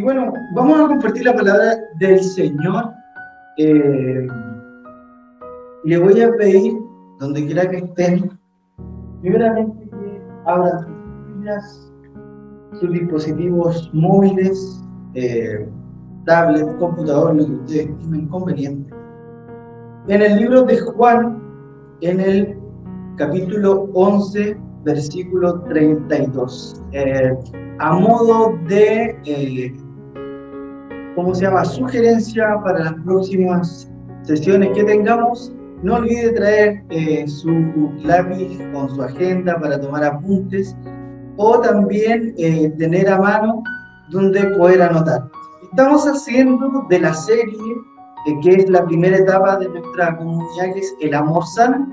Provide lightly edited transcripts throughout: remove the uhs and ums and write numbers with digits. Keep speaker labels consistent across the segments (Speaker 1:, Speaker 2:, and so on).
Speaker 1: Y bueno, vamos a compartir la palabra del Señor. Le voy a pedir, donde quiera que estén, primeramente que abran sus Biblias, sus dispositivos móviles, tablet, computador, lo que ustedes estimen conveniente. En el libro de Juan, en el capítulo 11, versículo 32, a modo de sugerencia para las próximas sesiones que tengamos, no olvide traer su lápiz con su agenda para tomar apuntes o también tener a mano donde poder anotar. Estamos haciendo de la serie, que es la primera etapa de nuestra comunidad, que es el amor sano.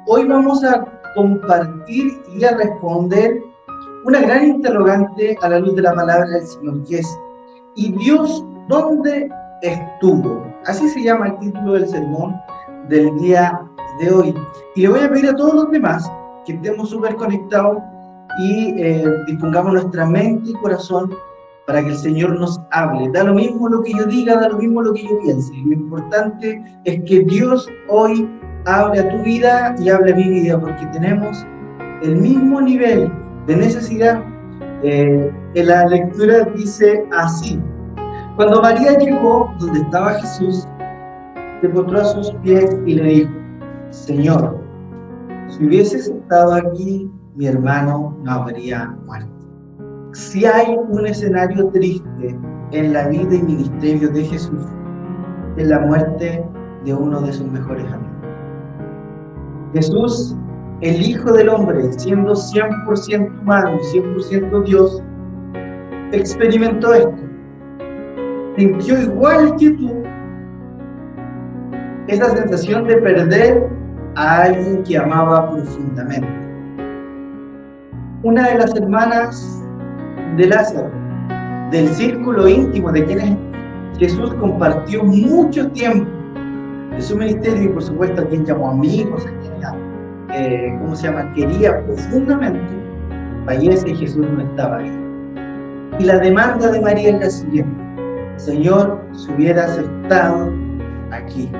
Speaker 1: Hoy vamos a compartir y a responder una gran interrogante a la luz de la palabra del Señor, que es: ¿y Dios dónde estuvo? Así se llama el título del sermón del día de hoy. Y le voy a pedir a todos los demás que estemos súper conectados y dispongamos nuestra mente y corazón para que el Señor nos hable. Da lo mismo lo que yo diga, da lo mismo lo que yo piense. Lo importante es que Dios hoy hable a tu vida y hable a mi vida, porque tenemos el mismo nivel de necesidad. En la lectura dice así: cuando María llegó donde estaba Jesús, se postró a sus pies y le dijo: Señor, si hubieses estado aquí, mi hermano no habría muerto. Si hay un escenario triste en la vida y ministerio de Jesús, es la muerte de uno de sus mejores amigos. Jesús, el Hijo del Hombre, siendo 100% humano y 100% Dios, experimentó esto. Sintió igual que tú esa sensación de perder a alguien que amaba profundamente. Una de las hermanas de Lázaro, del círculo íntimo de quienes Jesús compartió mucho tiempo de su ministerio, y por supuesto a quien llamó amigos, a quien quería profundamente, fallece y Jesús no estaba ahí. Y la demanda de María es la siguiente: Señor, si hubieras estado aquí,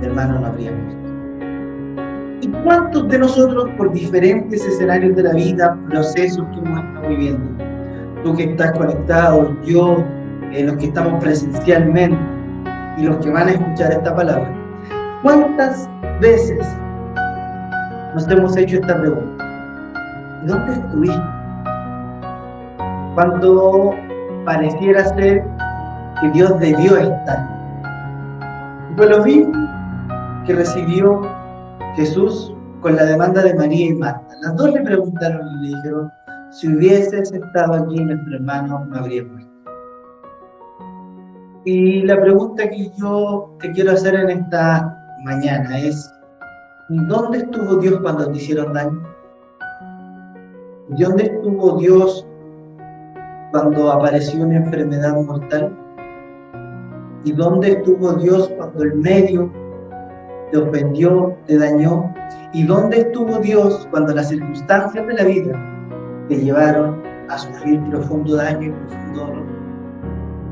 Speaker 1: mi hermano no habría muerto. ¿Y cuántos de nosotros, por diferentes escenarios de la vida, procesos que hemos estado viviendo, tú que estás conectado, yo, los que estamos presencialmente y los que van a escuchar esta palabra, cuántas veces nos hemos hecho esta pregunta: ¿dónde estuviste cuando pareciera ser que Dios debió estar? Y fue lo mismo que recibió Jesús con la demanda de María y Marta. Las dos le preguntaron y le dijeron: si hubieses estado aquí, nuestro hermano no habría muerto. Y la pregunta que yo te quiero hacer en esta mañana es: ¿dónde estuvo Dios cuando te hicieron daño? ¿Dónde estuvo Dios cuando apareció una enfermedad mortal? ¿Y dónde estuvo Dios cuando el medio te ofendió, te dañó? ¿Y dónde estuvo Dios cuando las circunstancias de la vida te llevaron a sufrir profundo daño y profundo dolor?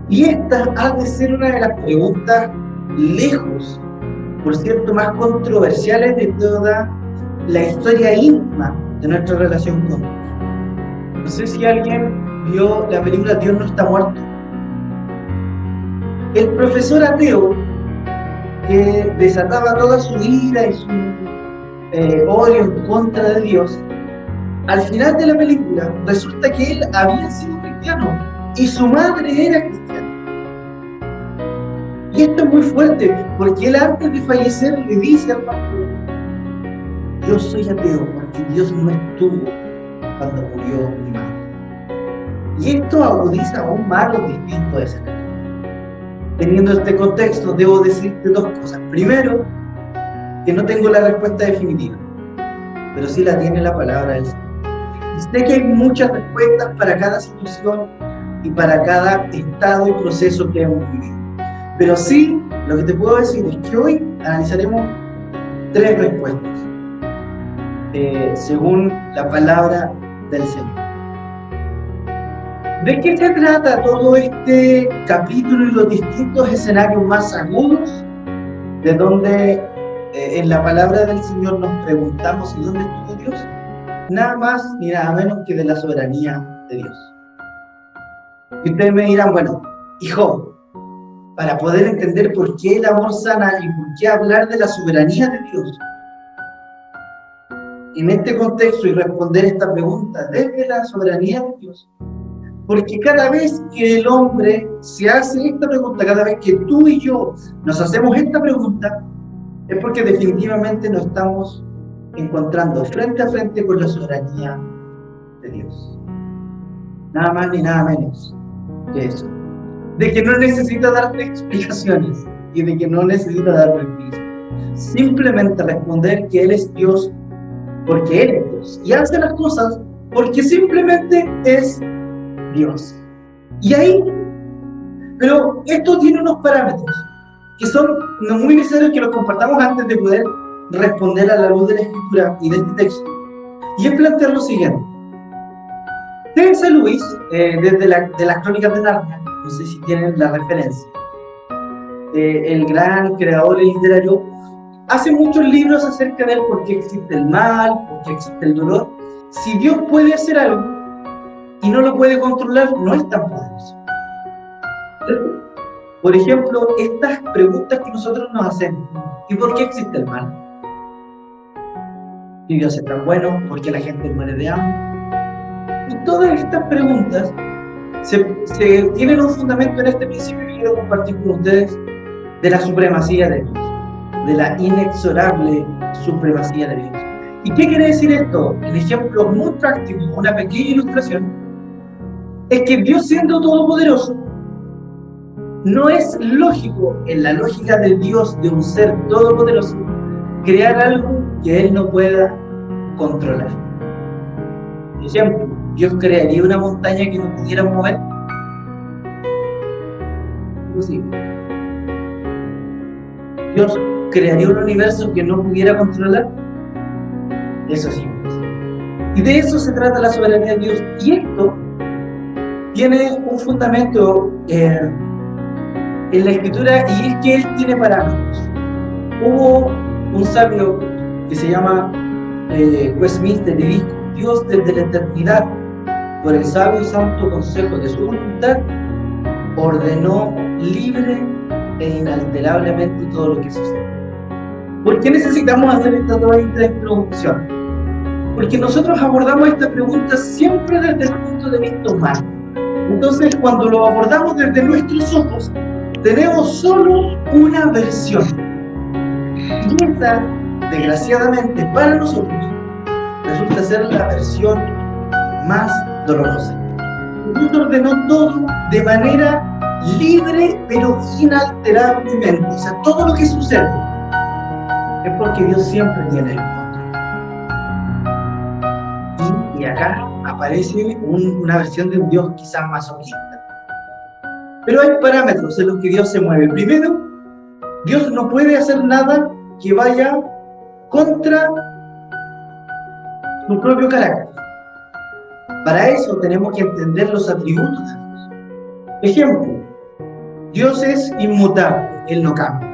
Speaker 1: Y esta ha de ser una de las preguntas, lejos, por cierto, más controversiales de toda la historia íntima de nuestra relación con Dios. No sé si alguien vio la película Dios no está muerto. El profesor ateo, que desataba toda su ira y su odio en contra de Dios, al final de la película resulta que él había sido cristiano y su madre era cristiana. Y esto es muy fuerte, porque él antes de fallecer le dice al pastor: yo soy ateo porque Dios no estuvo cuando murió mi madre. Y esto agudiza aún más los distintos escenarios. Teniendo este contexto, debo decirte dos cosas. Primero, que no tengo la respuesta definitiva, pero sí la tiene la palabra del Señor. Y sé que hay muchas respuestas para cada situación y para cada estado y proceso que hemos vivido. Pero sí, lo que te puedo decir es que hoy analizaremos tres respuestas, según la palabra del Señor. ¿De qué se trata todo este capítulo y los distintos escenarios más agudos de donde en la palabra del Señor nos preguntamos ¿y dónde estuvo Dios? Nada más ni nada menos que de la soberanía de Dios. Y ustedes me dirán, bueno, hijo, para poder entender por qué el amor sana y por qué hablar de la soberanía de Dios en este contexto y responder esta pregunta desde la soberanía de Dios, porque cada vez que el hombre se hace esta pregunta, cada vez que tú y yo nos hacemos esta pregunta, es porque definitivamente nos estamos encontrando frente a frente con la soberanía de Dios. Nada más ni nada menos que eso. De que no necesita darte explicaciones y de que no necesita darte explicaciones. Simplemente responder que Él es Dios porque Él es Dios. Y hace las cosas porque simplemente es Dios. Y ahí, pero esto tiene unos parámetros que son muy necesarios que los compartamos antes de poder responder a la luz de la Escritura y de este texto. Y es plantear lo siguiente. C.S. Lewis, desde las Crónicas de Narnia, no sé si tienen la referencia, el gran creador literario, hace muchos libros acerca de por qué existe el mal, por qué existe el dolor. Si Dios puede hacer algo y no lo puede controlar, no es tan poderoso. Por ejemplo, estas preguntas que nosotros nos hacemos, ¿y por qué existe el mal? ¿Y Dios es tan bueno? ¿Por qué la gente muere de hambre? Y todas estas preguntas se tienen un fundamento en este principio que quiero compartir con ustedes de la supremacía de Dios, de la inexorable supremacía de Dios. ¿Y qué quiere decir esto? En ejemplo muy práctico, una pequeña ilustración, es que Dios siendo todopoderoso, no es lógico en la lógica de Dios, de un ser todopoderoso, crear algo que Él no pueda controlar. Por ejemplo, ¿Dios crearía una montaña que no pudiera mover? Imposible. ¿Dios crearía un universo que no pudiera controlar? Eso sí. Y de eso se trata la soberanía de Dios. Y esto tiene un fundamento en la Escritura, y es que Él tiene parámetros. Hubo un sabio que se llama Westminster y dijo: Dios desde la eternidad, por el sabio y santo consejo de su voluntad, ordenó libre e inalterablemente todo lo que sucede. ¿Por qué necesitamos hacer esta toda introducción? Porque nosotros abordamos esta pregunta siempre desde el punto de vista humano. Entonces, cuando lo abordamos desde nuestros ojos, tenemos solo una versión. Y esta, desgraciadamente para nosotros, resulta ser la versión más dolorosa. Dios ordenó todo de manera libre, pero inalterablemente. O sea, todo lo que sucede es porque Dios siempre tiene el control. Y acá aparece una versión de un Dios quizás masoquista. Pero hay parámetros en los que Dios se mueve. Primero, Dios no puede hacer nada que vaya contra su propio carácter. Para eso tenemos que entender los atributos de Dios. Ejemplo, Dios es inmutable, Él no cambia.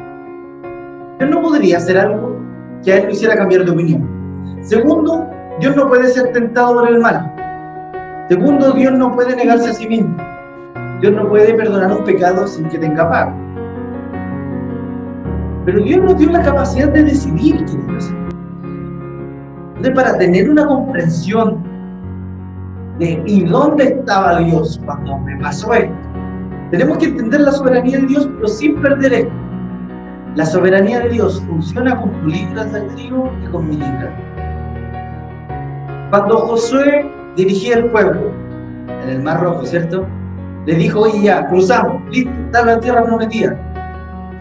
Speaker 1: Él no podría hacer algo que a Él lo hiciera cambiar de opinión. Segundo, Dios no puede ser tentado por el mal. Segundo, Dios no puede negarse a sí mismo. Dios no puede perdonar un pecado sin que tenga pago. Pero Dios nos dio la capacidad de decidir qué debe hacer. Entonces, para tener una comprensión de ¿y dónde estaba Dios cuando me pasó esto?, tenemos que entender la soberanía de Dios, pero sin perder esto. La soberanía de Dios funciona con tu libre albedrío y con mi libre albedrío. Cuando Josué dirigía el pueblo en el Mar Rojo, ¿cierto?, le dijo: oye, ya, cruzamos, listo, está la tierra prometida.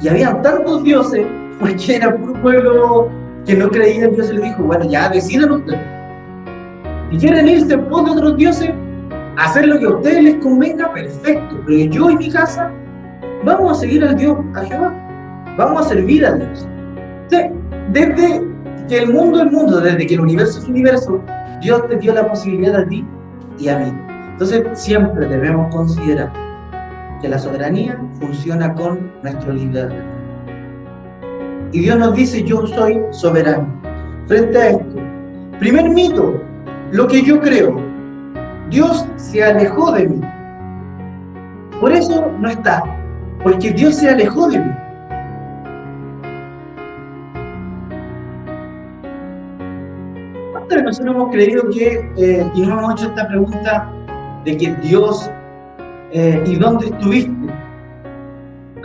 Speaker 1: Y habían tantos dioses, porque era puro pueblo que no creía en Dios, y le dijo: bueno, ya, decidan ustedes. Si quieren irse en pos de otros dioses, hacer lo que a ustedes les convenga, perfecto. Pero yo y mi casa vamos a seguir al Dios, a Jehová. Vamos a servir a Dios. Entonces, desde que el mundo es mundo, desde que el universo es universo, Dios te dio la posibilidad a ti y a mí. Entonces siempre debemos considerar que la soberanía funciona con nuestro libre albedrío. Y Dios nos dice: yo soy soberano. Frente a esto, primer mito, lo que yo creo, Dios se alejó de mí. Por eso no está, porque Dios se alejó de mí. ¿Cuántos de nosotros hemos creído que, y no hemos hecho esta pregunta de que Dios, ¿y dónde estuviste?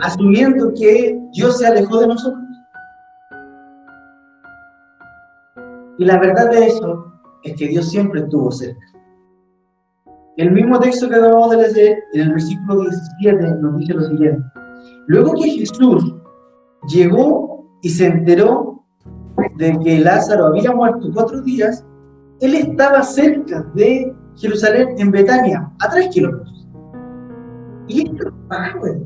Speaker 1: Asumiendo que Dios se alejó de nosotros. Y la verdad de eso es que Dios siempre estuvo cerca. El mismo texto que acabamos de leer, en el versículo 17, nos dice lo siguiente: luego que Jesús llegó y se enteró de que Lázaro había muerto 4 días, él estaba cerca de Jerusalén, en Betania, a 3 kilómetros. Y esto es raro,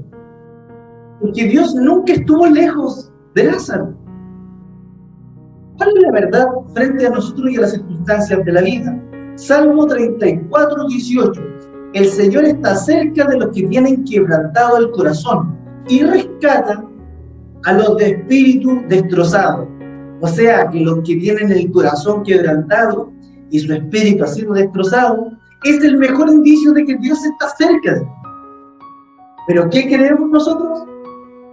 Speaker 1: porque Dios nunca estuvo lejos de Lázaro. ¿Cuál es la verdad frente a nosotros y a las circunstancias de la vida? Salmo 34, 18. El Señor está cerca de los que tienen quebrantado el corazón y rescata a los de espíritu destrozado. O sea, que los que tienen el corazón quebrantado y su espíritu ha sido destrozado, es el mejor indicio de que Dios está cerca de nosotros. ¿Pero qué creemos nosotros?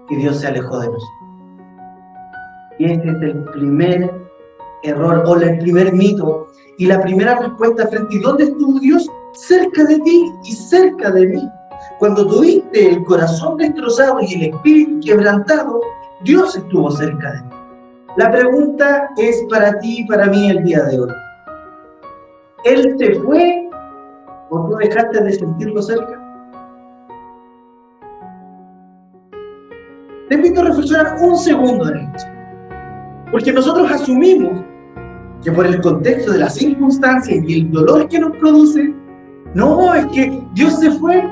Speaker 1: Que Dios se alejó de nosotros. Y este es el primer error, o el primer mito, y la primera respuesta frente a ¿dónde estuvo Dios? Cerca de ti y cerca de mí. Cuando tuviste el corazón destrozado y el espíritu quebrantado, Dios estuvo cerca de ti. La pregunta es para ti y para mí el día de hoy: ¿Él se fue o tú dejaste de sentirlo cerca? Te invito a reflexionar un segundo en esto, porque nosotros asumimos que por el contexto de las circunstancias y el dolor que nos produce, no, es que Dios se fue,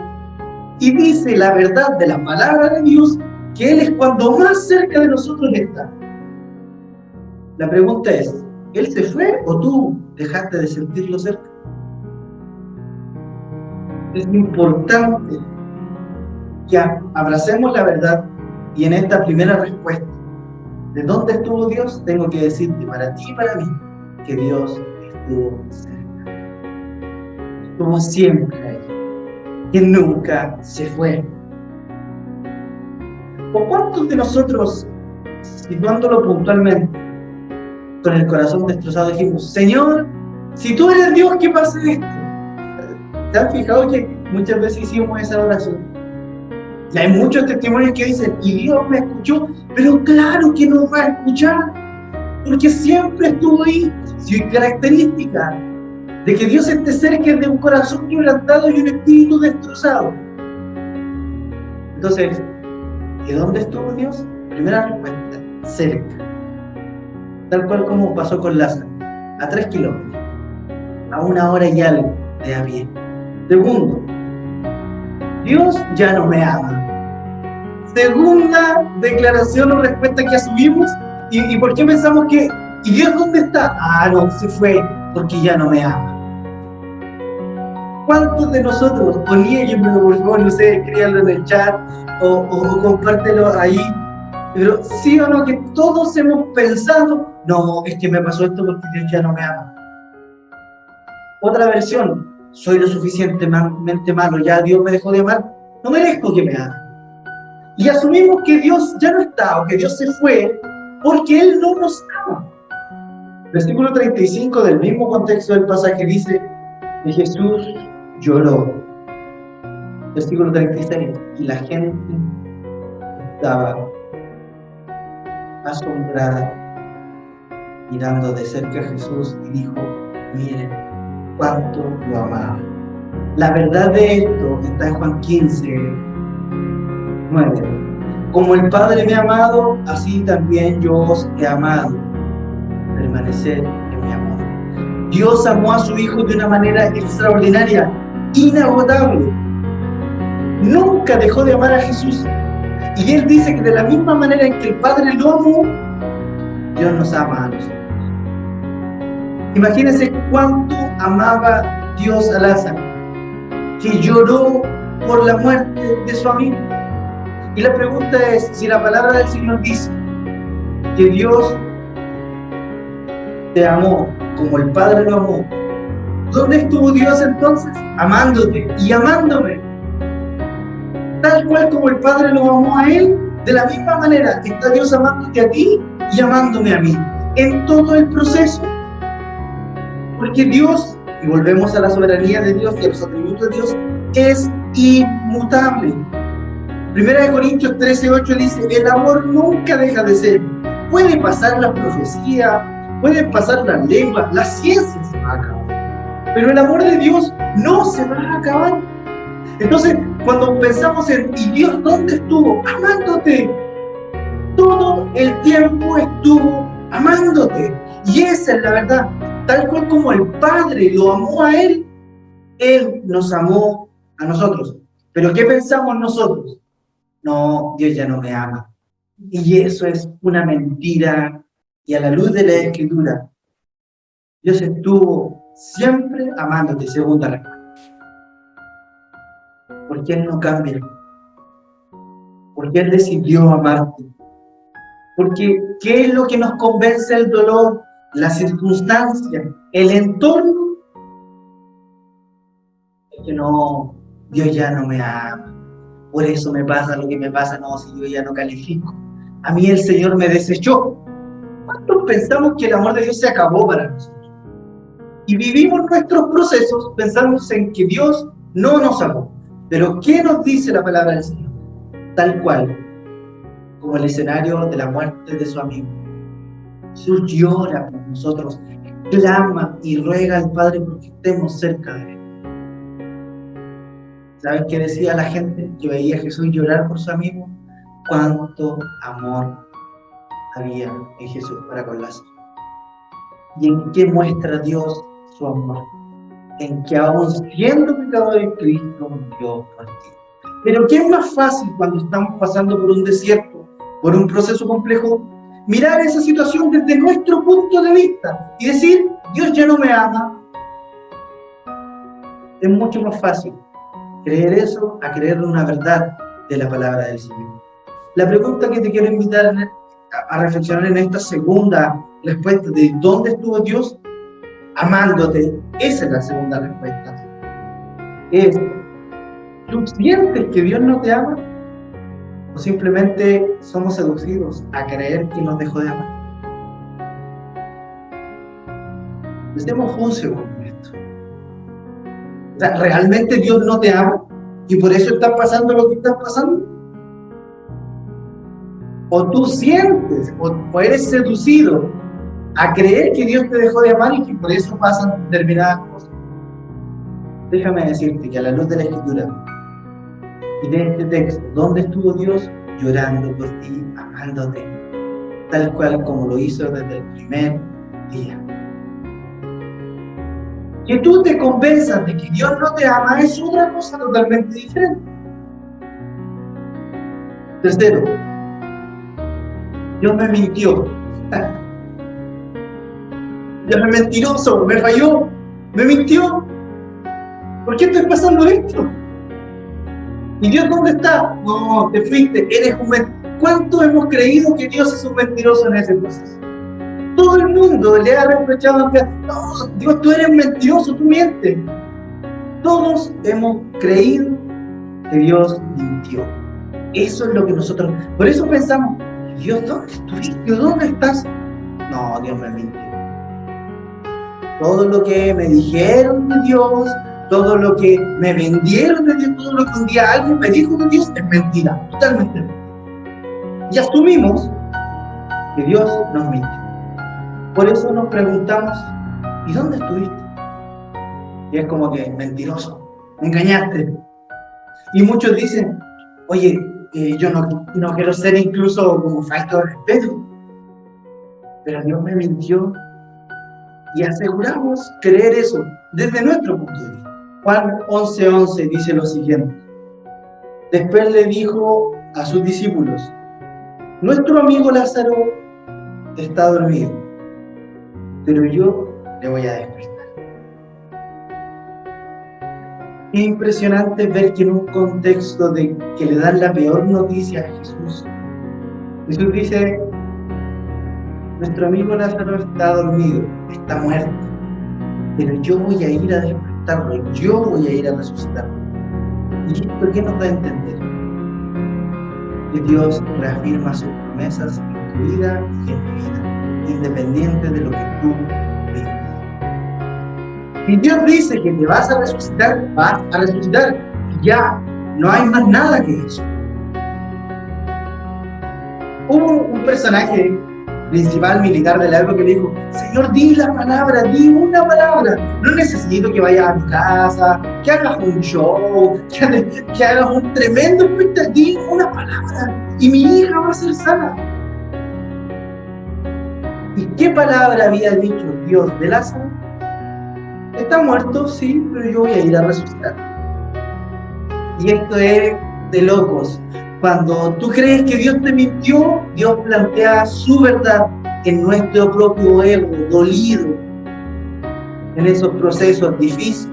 Speaker 1: y dice la verdad de la palabra de Dios, que Él es cuando más cerca de nosotros está. La pregunta es: ¿Él se fue o tú dejaste de sentirlo cerca? Es importante que abracemos la verdad, y en esta primera respuesta, ¿de dónde estuvo Dios? Tengo que decirte para ti y para mí que Dios estuvo cerca. Estuvo siempre ahí, que nunca se fue. ¿O cuántos de nosotros, situándolo puntualmente, con el corazón destrozado, dijimos: Señor, si tú eres Dios, ¿qué pasa esto? ¿Te has fijado que muchas veces hicimos esa oración? Y hay muchos testimonios que dicen: y Dios me escuchó. Pero claro que nos va a escuchar, porque siempre estuvo ahí. Si hay característica de que Dios esté cerca de un corazón quebrantado y un espíritu destrozado. Entonces, ¿y dónde estuvo Dios? Primera respuesta: cerca. Tal cual como pasó con Lázaro, a 3 kilómetros, a 1 hora y algo de a pie. Segundo, Dios ya no me ama. Segunda declaración o respuesta que asumimos. ¿Y por qué pensamos que ¿y Dios dónde está? Ah, no, se fue porque ya no me ama. ¿Cuántos de nosotros, o niéguenmelo por favor, no sé, escríbanlo en el chat o compártelo ahí, pero sí o no, que todos hemos pensado: no, es que me pasó esto porque Dios ya no me ama? Otra versión: soy lo suficientemente malo, ya Dios me dejó de amar, no merezco que me ame. Y asumimos que Dios ya no está, o que Dios se fue, porque Él no nos ama. Versículo 35 del mismo contexto del pasaje dice que Jesús lloró. Versículo 36, y la gente estaba asombrada, mirando de cerca a Jesús, y dijo: miren cuánto lo amaba. La verdad de esto está en Juan 15, 9. Como el Padre me ha amado, así también yo os he amado. Permaneced en mi amor. Dios amó a su Hijo de una manera extraordinaria, inagotable. Nunca dejó de amar a Jesús. Y Él dice que de la misma manera en que el Padre lo amó, Dios nos ama a nosotros. Imagínense cuánto amaba Dios a Lázaro. que lloró por la muerte de su amigo. Y la pregunta es, si la palabra del Señor dice que Dios te amó como el Padre lo amó, ¿dónde estuvo Dios entonces? Amándote y amándome. Tal cual como el Padre lo amó a Él, de la misma manera está Dios amándote a ti y amándome a mí. En todo el proceso. Porque Dios, y volvemos a la soberanía de Dios y a los atributos de Dios, es inmutable. Primera de Corintios 13:8 dice, el amor nunca deja de ser. Puede pasar la profecía, pueden pasar las lenguas, la ciencia se va a acabar. Pero el amor de Dios no se va a acabar. Entonces, cuando pensamos en, ¿y Dios dónde estuvo? Amándote. Todo el tiempo estuvo amándote. Y esa es la verdad. Tal cual como el Padre lo amó a Él, Él nos amó a nosotros. Pero ¿qué pensamos nosotros? No, Dios ya no me ama. Y eso es una mentira. Y a la luz de la Escritura, Dios estuvo siempre amándote. Segunda respuesta. Porque Él no cambia. Porque Él decidió amarte. Porque ¿qué es lo que nos convence? El dolor, la circunstancia, el entorno. Que no, Dios ya no me ama. Por eso me pasa lo que me pasa. No, si yo ya no califico. A mí el Señor me desechó. ¿Cuántos pensamos que el amor de Dios se acabó para nosotros? Y vivimos nuestros procesos pensando en que Dios no nos amó. Pero ¿qué nos dice la palabra del Señor? Tal cual, como el escenario de la muerte de su amigo. Jesús llora por nosotros, clama y ruega al Padre porque estemos cerca de Él. ¿Sabes qué decía la gente que veía a Jesús llorar por su amigo? Cuánto amor había en Jesús para con Lázaro. ¿Y en qué muestra Dios su amor? En que aún siendo pecadores, Cristo murió por ti. Pero ¿qué es más fácil cuando estamos pasando por un desierto, por un proceso complejo? Mirar esa situación desde nuestro punto de vista y decir, Dios ya no me ama. Es mucho más fácil creer eso a creer una verdad de la palabra del Señor. La pregunta que te quiero invitar a reflexionar en esta segunda respuesta de ¿dónde estuvo Dios? Amándote. Esa es la segunda respuesta. Es, ¿tú sientes que Dios no te ama? ¿O simplemente somos seducidos a creer que nos dejó de amar? Estemos juicios con esto. O sea, ¿realmente Dios no te ama? ¿Y por eso está pasando lo que está pasando? ¿O tú sientes, o eres seducido a creer que Dios te dejó de amar y que por eso pasan determinadas cosas? Déjame decirte que a la luz de la Escritura y de este texto, ¿dónde estuvo Dios? Llorando por ti, amándote, tal cual como lo hizo desde el primer día. Que tú te convenzas de que Dios no te ama es otra cosa totalmente diferente. Tercero, Dios me mintió. Dios es mentiroso, me falló, me mintió. ¿Por qué estoy pasando esto? ¿Y Dios dónde está? No, te fuiste, eres un mentiroso. ¿Cuánto hemos creído que Dios es un mentiroso en ese proceso? Todo el mundo le ha reprochado que, no, Dios, tú eres mentiroso, tú mientes. Todos hemos creído que Dios mintió. Eso es lo que nosotros... Por eso pensamos, Dios, ¿dónde estuviste? ¿Dónde estás? No, Dios me mintió. Todo lo que me dijeron de Dios, todo lo que me vendieron de Dios, todo lo que un día alguien me dijo de Dios, es mentira, totalmente mentira. Y asumimos que Dios nos mintió. Por eso nos preguntamos, ¿y dónde estuviste? Y es como que, mentiroso, me engañaste. Y muchos dicen, oye, yo no quiero ser incluso como falto de respeto, pero Dios me mintió. Y aseguramos creer eso desde nuestro punto de vista. Juan 11:11 dice lo siguiente. Después le dijo a sus discípulos, nuestro amigo Lázaro está dormido, pero yo le voy a despertar. Es impresionante ver que en un contexto de que le dan la peor noticia a Jesús, Jesús dice: nuestro amigo Lázaro está dormido, está muerto, pero yo voy a ir a despertarlo, yo voy a ir a resucitarlo. ¿Y esto qué nos da a entender? Que Dios reafirma sus promesas en tu vida y en mi vida, independiente de lo que tú vivas. Si Dios dice que te vas a resucitar, vas a resucitar. Y ya, no hay más nada que eso. Hubo un personaje principal militar de la época que le dijo: Señor, di la palabra, di una palabra. No necesito que vayas a mi casa, que hagas un show, que hagas un tremendo espectáculo. Di una palabra y mi hija va a ser sana. ¿Y qué palabra había dicho Dios de Lázaro? Está muerto, sí, pero yo voy a ir a resucitar. Y esto es de locos. Cuando tú crees que Dios te mintió, Dios plantea su verdad en nuestro propio ego, dolido, en esos procesos difíciles.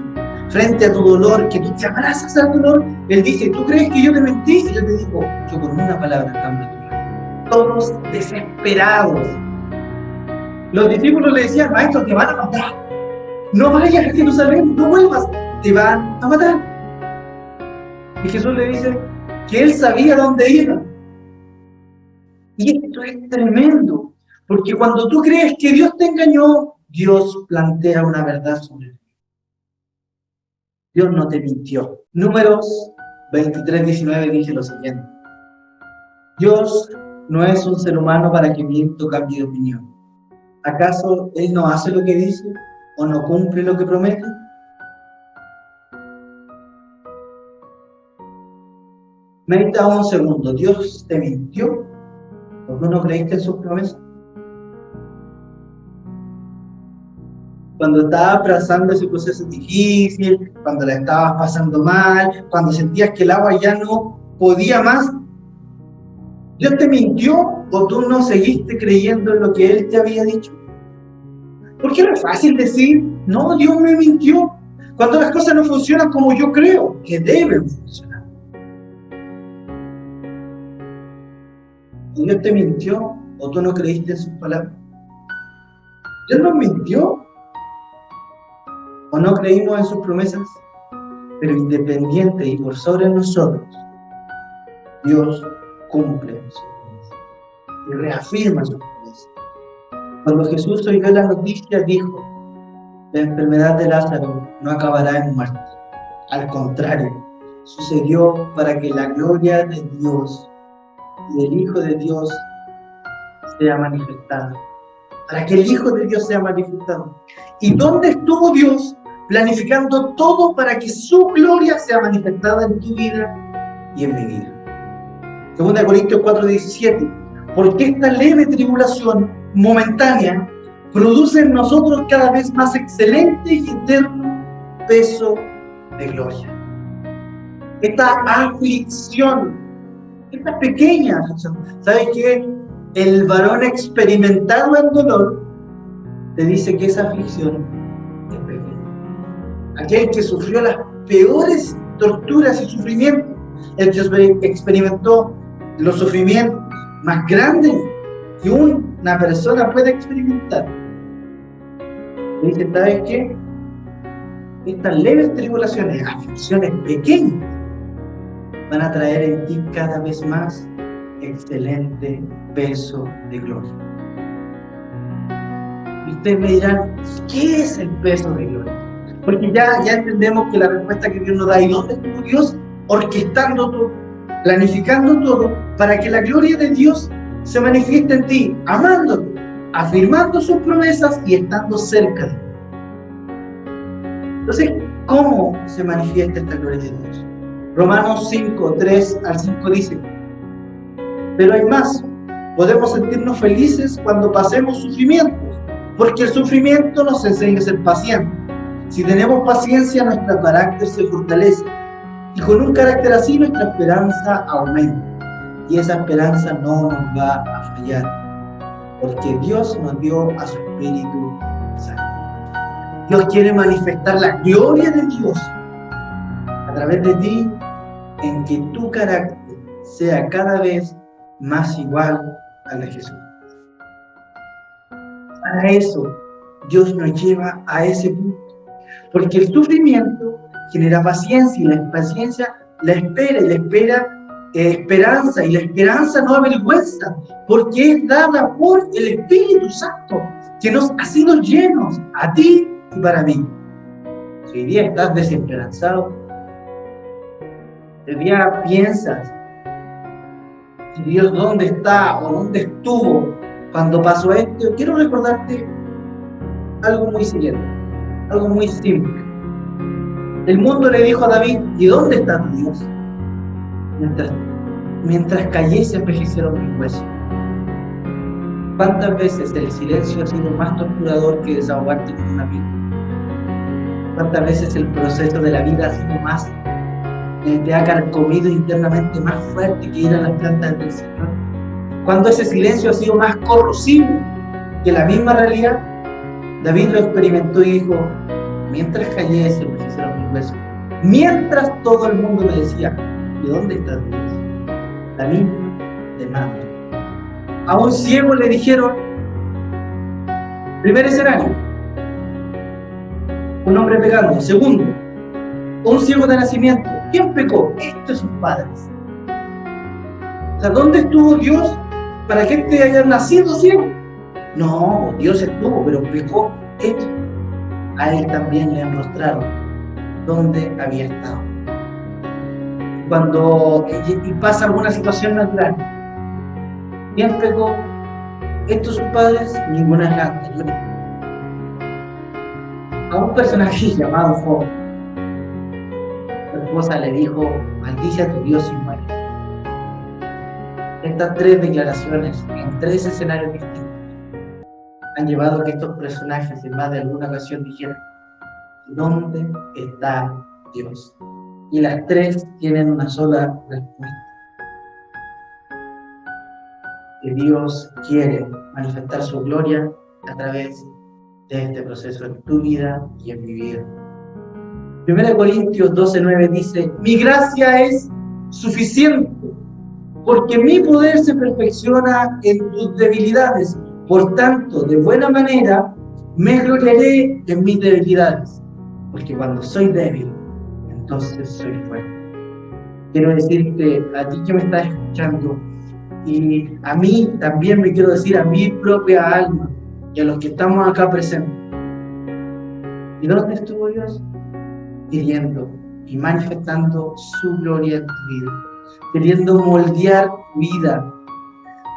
Speaker 1: Frente a tu dolor, que tú te abrazas al dolor, Él dice: ¿tú crees que yo te mentí? Y yo te digo: yo con una palabra cambio tu vida. Todos desesperados. Los discípulos le decían: maestro, te van a matar. No vayas a Jerusalén, no vuelvas, te van a matar. Y Jesús le dice que Él sabía dónde iba. Y esto es tremendo, porque cuando tú crees que Dios te engañó, Dios plantea una verdad sobre ti. Dios no te mintió. Números 23:19 dice lo siguiente: Dios no es un ser humano para que mienta o cambie de opinión. ¿Acaso Él no hace lo que dice o no cumple lo que promete? Medita un segundo. ¿Dios te mintió? ¿O tú no creíste en sus promesas? Cuando estabas pasando ese proceso difícil, cuando la estabas pasando mal, cuando sentías que el agua ya no podía más, ¿Dios te mintió o tú no seguiste creyendo en lo que Él te había dicho? Porque no es fácil decir: no, Dios me mintió, cuando las cosas no funcionan como yo creo que deben funcionar. ¿Dios te mintió o tú no creíste en sus palabras? ¿Dios nos mintió o no creímos en sus promesas? Pero independiente y por sobre nosotros, Dios cumple sus promesas y reafirma sus promesas. Cuando Jesús oyó la noticia, dijo: la enfermedad de Lázaro no acabará en muerte. Al contrario, sucedió para que la gloria de Dios y del Hijo de Dios sea manifestada. Para que el Hijo de Dios sea manifestado. ¿Y dónde estuvo Dios planificando todo para que su gloria sea manifestada en tu vida y en mi vida? 2 Corintios 4:17. Porque esta leve tribulación momentánea produce en nosotros cada vez más excelente y eterno peso de gloria. Esta aflicción, esta pequeña aflicción, ¿sabes qué? El varón experimentado en dolor te dice que esa aflicción es pequeña. Aquel que sufrió las peores torturas y sufrimientos, el que experimentó los sufrimientos más grandes que una persona puede experimentar, le dice: ¿sabes qué? Estas leves tribulaciones, aflicciones pequeñas, van a traer en ti cada vez más excelente peso de gloria. Y ustedes me dirán: ¿qué es el peso de gloria? Porque ya entendemos que la respuesta que Dios nos da: ¿y dónde estuvo Dios? Orquestando todo, planificando todo para que la gloria de Dios se manifieste en ti, amándote, afirmando sus promesas y estando cerca de ti. Entonces, ¿cómo se manifiesta esta gloria de Dios? Romanos 5:3-5 dice: pero hay más, podemos sentirnos felices cuando pasemos sufrimientos, porque el sufrimiento nos enseña a ser pacientes. Si tenemos paciencia, nuestro carácter se fortalece, y con un carácter así nuestra esperanza aumenta, y esa esperanza no nos va a fallar, porque Dios nos dio a su Espíritu Santo. Dios quiere manifestar la gloria de Dios a través de ti, en que tu carácter sea cada vez más igual al de Jesús. Para eso, Dios nos lleva a ese punto. Porque el sufrimiento genera paciencia, y la paciencia la espera, y la espera esperanza, y la esperanza no avergüenza, porque es dada por el Espíritu Santo, que nos ha sido llenos a ti y para mí. Si hoy día estás desesperanzado, hoy día piensas, Dios, ¿dónde está o dónde estuvo cuando pasó esto? Quiero recordarte algo muy serio, algo muy simple. El mundo le dijo a David, ¿y dónde está tu Dios? Mientras callé se envejecieron mis huesos. ¿Cuántas veces el silencio ha sido más torturador que desahogarte con un amigo? ¿Cuántas veces el proceso de la vida ha sido más, te ha carcomido internamente, más fuerte que ir a las plantas del Señor? Cuando ese silencio ha sido más corrosivo que la misma realidad, David lo experimentó y dijo, mientras callé se envejecieron mis huesos. Mientras todo el mundo me decía, ¿de dónde está Dios? David demanda. A un ciego le dijeron, primer escenario, un hombre pecando. Segundo, un ciego de nacimiento. ¿Quién pecó? Estos sus padres. O sea, ¿dónde estuvo Dios para que este haya nacido ciego? No, Dios estuvo, pero pecó esto. A él también le mostraron dónde había estado. Cuando pasa alguna situación natural, ¿quién pecó? Estos sus padres, ninguna es la anterior. A un personaje llamado Job, su esposa le dijo, maldice a tu Dios y muere. Estas tres declaraciones en tres escenarios distintos han llevado a que estos personajes en más de alguna ocasión dijeran, ¿dónde está Dios? Y las tres tienen una sola respuesta. Que Dios quiere manifestar su gloria a través de este proceso en tu vida y en mi vida. 1 Corintios 12:9 dice, mi gracia es suficiente, porque mi poder se perfecciona en tus debilidades. Por tanto, de buena manera me gloriaré en mis debilidades, porque cuando soy débil, entonces soy fuerte. Quiero decirte a ti que me estás escuchando, y a mí también me quiero decir a mi propia alma y a los que estamos acá presentes. ¿Y dónde estuvo Dios? Queriendo y manifestando su gloria en tu vida, queriendo moldear tu vida.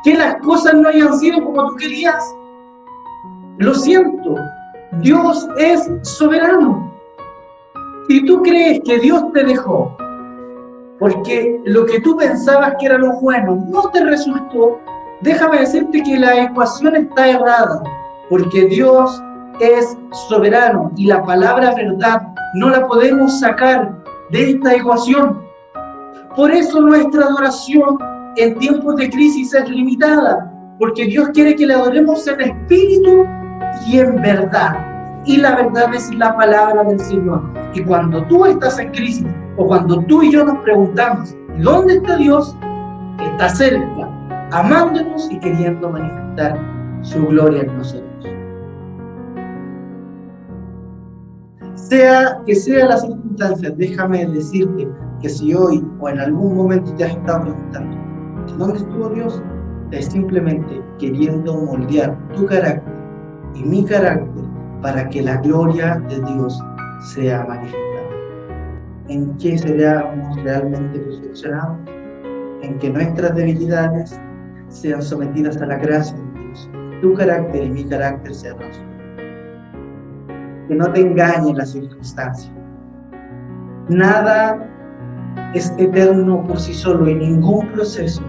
Speaker 1: Que las cosas no hayan sido como tú querías, lo siento, Dios es soberano. Si tú crees que Dios te dejó porque lo que tú pensabas que era lo bueno no te resultó, déjame decirte que la ecuación está errada, porque Dios es soberano y la palabra verdad no la podemos sacar de esta ecuación. Por eso nuestra adoración en tiempos de crisis es limitada, porque Dios quiere que le adoremos en espíritu y en verdad. Y la verdad es la palabra del Señor. Y cuando tú estás en crisis, o cuando tú y yo nos preguntamos, ¿dónde está Dios? Está cerca, amándonos y queriendo manifestar su gloria en nosotros. Sea que sea la circunstancia, déjame decirte que si hoy o en algún momento te has estado preguntando, ¿dónde estuvo Dios? Es simplemente queriendo moldear tu carácter y mi carácter para que la gloria de Dios sea manifestada. ¿En qué seríamos realmente perfeccionados? En que nuestras debilidades sean sometidas a la gracia de Dios. Tu carácter y mi carácter sean nosotros. Que no te engañen las circunstancias. Nada es eterno por sí solo y ningún proceso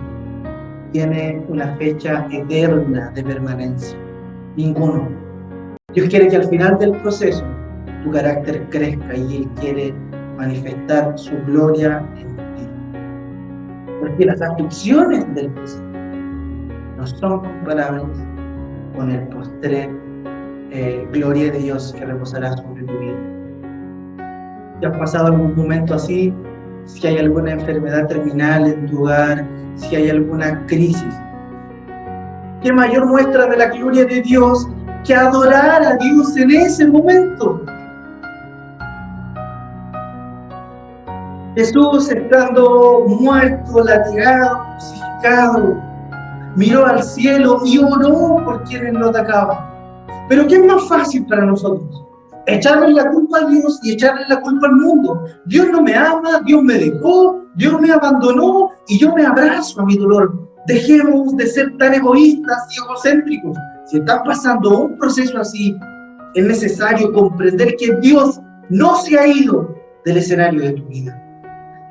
Speaker 1: tiene una fecha eterna de permanencia. Ninguno. Dios quiere que al final del proceso tu carácter crezca y Él quiere manifestar su gloria en ti. Porque las aflicciones del proceso no son comparables con el postrer gloria de Dios que reposará sobre tu vida. si has pasado algún momento así, si hay alguna enfermedad terminal en tu hogar, si hay alguna crisis. ¿Qué mayor muestra de la gloria de Dios que adorar a Dios en ese momento? Jesús, estando muerto, latigado, crucificado, miró al cielo y oró por quienes lo atacaban. Pero ¿qué es más fácil para nosotros? Echarle la culpa a Dios y echarle la culpa al mundo. Dios no me ama, Dios me dejó, Dios me abandonó y yo me abrazo a mi dolor. Dejemos de ser tan egoístas y egocéntricos. Si estás pasando un proceso así, es necesario comprender que Dios no se ha ido del escenario de tu vida,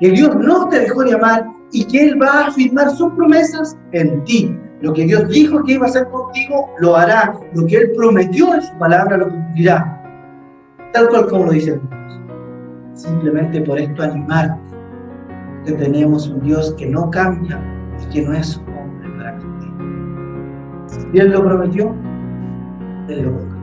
Speaker 1: que Dios no te dejó de amar y que Él va a afirmar sus promesas en ti. Lo que Dios dijo que iba a hacer contigo, lo hará. Lo que Él prometió en su palabra, lo cumplirá. Tal cual como lo dice Dios. Simplemente por esto animarte, que tenemos un Dios que no cambia y que no es hombre para mentir. Si Él lo prometió, Él lo cumplirá.